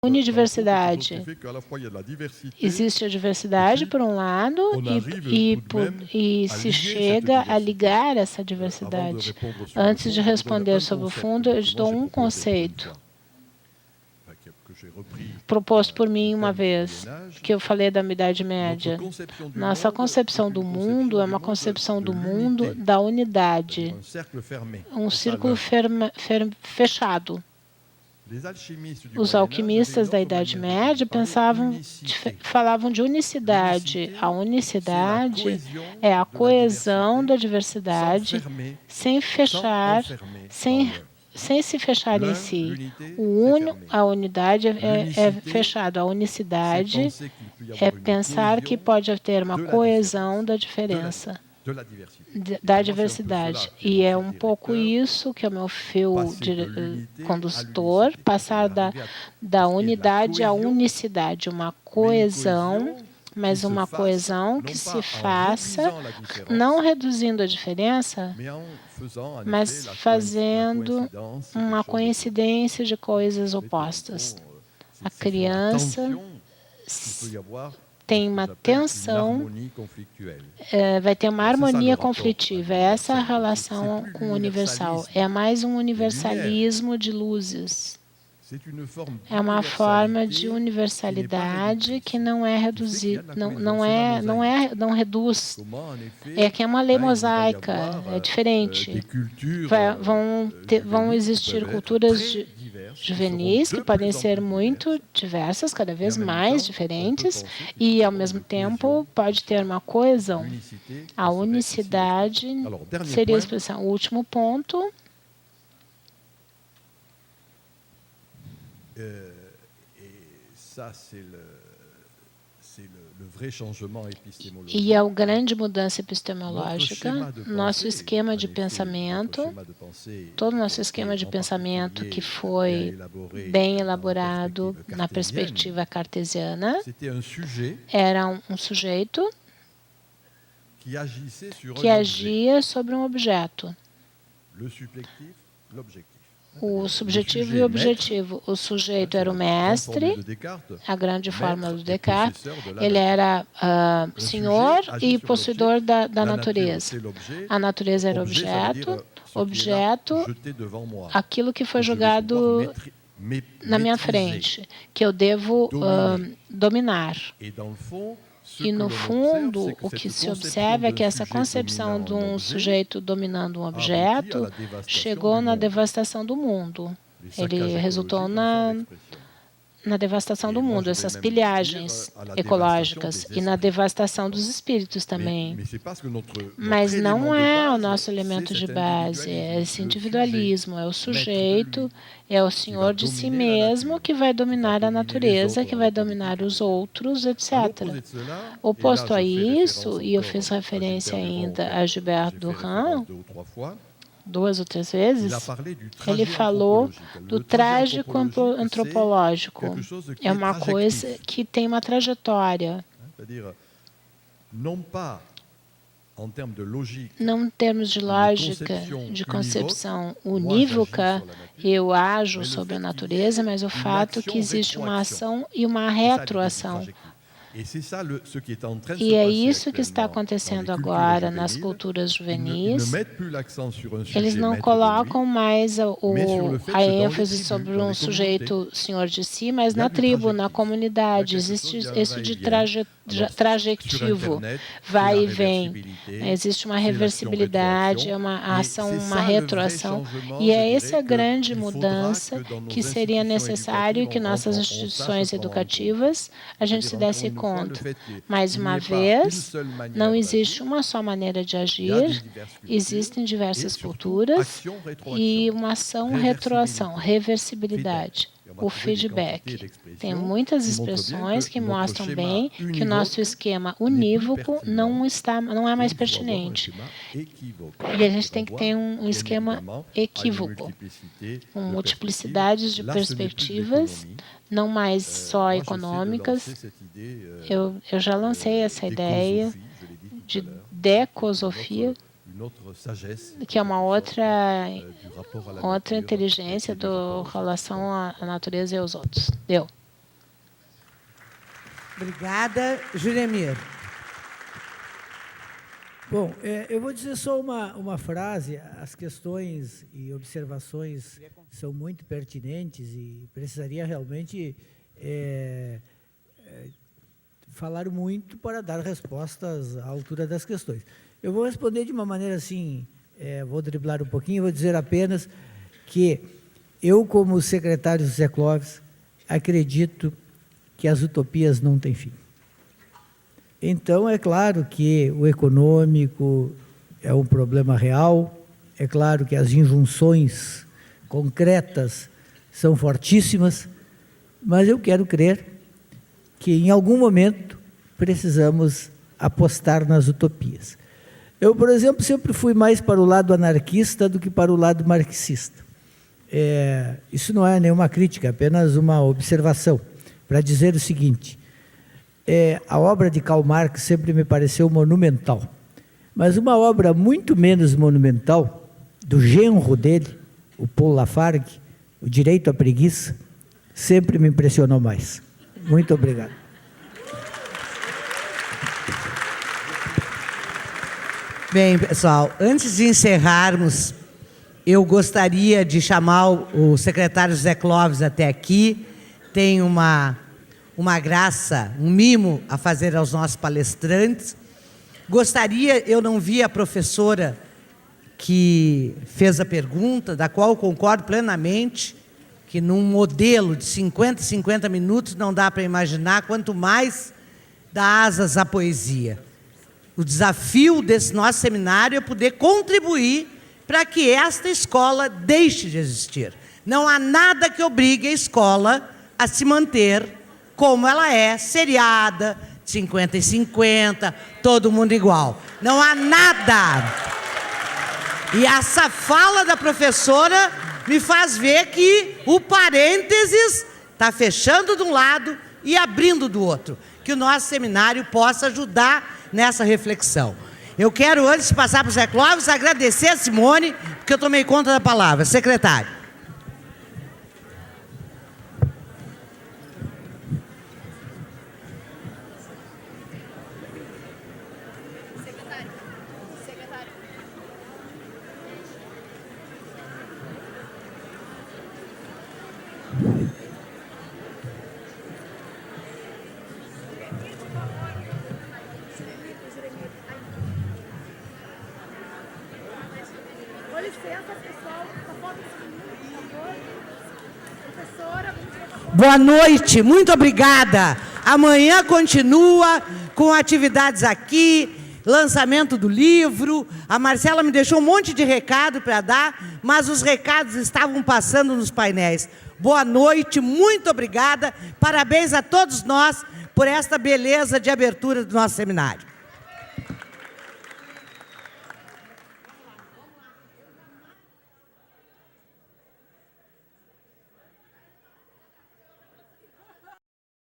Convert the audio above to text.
unidiversidade. Existe a diversidade, por um lado, e se chega a ligar essa diversidade. Antes de responder sobre o fundo, eu te dou um conceito proposto por mim uma vez, que eu falei da Idade Média. Nossa concepção do mundo é uma concepção do mundo da unidade, um círculo fechado. Os alquimistas da Idade Média falavam de unicidade. A unicidade é a coesão da diversidade sem fechar, sem se fechar em si. A unidade é fechado. A unicidade é pensar que pode ter uma coesão da diferença, da diversidade. E é um pouco isso que é o meu fio condutor, passar da unidade à unicidade, uma coesão, mas uma coesão que se faça não reduzindo a diferença, mas fazendo uma coincidência de coisas opostas. A criança tem uma tensão, vai ter uma harmonia conflitiva. Essa é a relação com o universal. É mais um universalismo de luzes. É uma forma de universalidade que não é reduzida, não reduz. É que é uma lei mosaica, é diferente. Vão existir culturas juvenis que podem ser muito diversas, cada vez mais diferentes, e ao mesmo tempo pode ter uma coesão. A unicidade seria a expressão. O último ponto. E é a grande mudança epistemológica. Nosso esquema de pensamento, todo o nosso esquema de pensamento que foi bem elaborado na perspectiva cartesiana, era um sujeito que agia sobre um objeto. O subjetivo e o objetivo. O sujeito era o mestre, a grande fórmula do Descartes. Ele era senhor e possuidor da natureza. A natureza era objeto, aquilo que foi jogado na minha frente, que eu devo dominar. E, no fundo, o que se observa é que essa concepção de um sujeito dominando um objeto chegou na devastação do mundo. Ele resultou na devastação do mundo, essas pilhagens ecológicas, e na devastação dos espíritos também. Mas não é o nosso elemento de base, é esse individualismo, é o sujeito, é o senhor de si mesmo que vai dominar a natureza, que vai dominar os outros, etc. Oposto a isso, e eu fiz referência ainda a Gilbert Durand, 2 ou 3 vezes, ele falou do trágico antropológico. É uma coisa que tem uma trajetória. Não em termos de lógica, de concepção unívoca, eu ajo sobre a natureza, mas o fato é que existe uma ação e uma retroação. E é isso que está acontecendo agora nas culturas juvenis. Eles não colocam mais a ênfase sobre um sujeito senhor de si, mas na tribo, na comunidade. Existe isso de trajectivo, vai e vem. Existe uma reversibilidade, uma ação, uma retroação. E é essa grande mudança que seria necessário que nossas instituições educativas a gente se desse conta. Mais uma vez, não existe uma só maneira de agir, existem diversas culturas e uma ação, retroação, reversibilidade, o feedback. Tem muitas expressões que mostram bem que o nosso esquema unívoco não é mais pertinente. E a gente tem que ter um esquema equívoco, com multiplicidades de perspectivas, não mais só econômicas. Eu já lancei essa ideia de decosofia, que é uma outra inteligência do relação à natureza e aos outros. Deu. Obrigada. Juremir. Bom, eu vou dizer só uma frase. As questões e observações são muito pertinentes e precisaria realmente falar muito para dar respostas à altura das questões. Eu vou responder de uma maneira assim, vou driblar um pouquinho, vou dizer apenas que eu, como secretário José Clóvis, acredito que as utopias não têm fim. Então, é claro que o econômico é um problema real, é claro que as injunções concretas são fortíssimas, mas eu quero crer que, em algum momento, precisamos apostar nas utopias. Eu, por exemplo, sempre fui mais para o lado anarquista do que para o lado marxista. Isso não é nenhuma crítica, é apenas uma observação, para dizer o seguinte: a obra de Karl Marx sempre me pareceu monumental, mas uma obra muito menos monumental, do genro dele, o Paul Lafargue, O Direito à Preguiça, sempre me impressionou mais. Muito obrigado. Bem, pessoal, antes de encerrarmos, eu gostaria de chamar o secretário José Clóvis até aqui. Tem uma graça, um mimo a fazer aos nossos palestrantes. Gostaria, eu não vi a professora que fez a pergunta, da qual eu concordo plenamente, que num modelo de 50 minutos não dá para imaginar, quanto mais dá asas à poesia. O desafio desse nosso seminário é poder contribuir para que esta escola deixe de existir. Não há nada que obrigue a escola a se manter como ela é, seriada, 50 e 50, todo mundo igual. Não há nada. E essa fala da professora me faz ver que o parênteses está fechando de um lado e abrindo do outro. Que o nosso seminário possa ajudar nessa reflexão. Eu quero, antes de passar para o Zé Clóvis, agradecer a Simone, porque eu tomei conta da palavra. Secretário. Boa noite, muito obrigada. Amanhã continua com atividades aqui, lançamento do livro. A Marcela me deixou um monte de recado para dar, mas os recados estavam passando nos painéis. Boa noite, muito obrigada. Parabéns a todos nós por esta beleza de abertura do nosso seminário.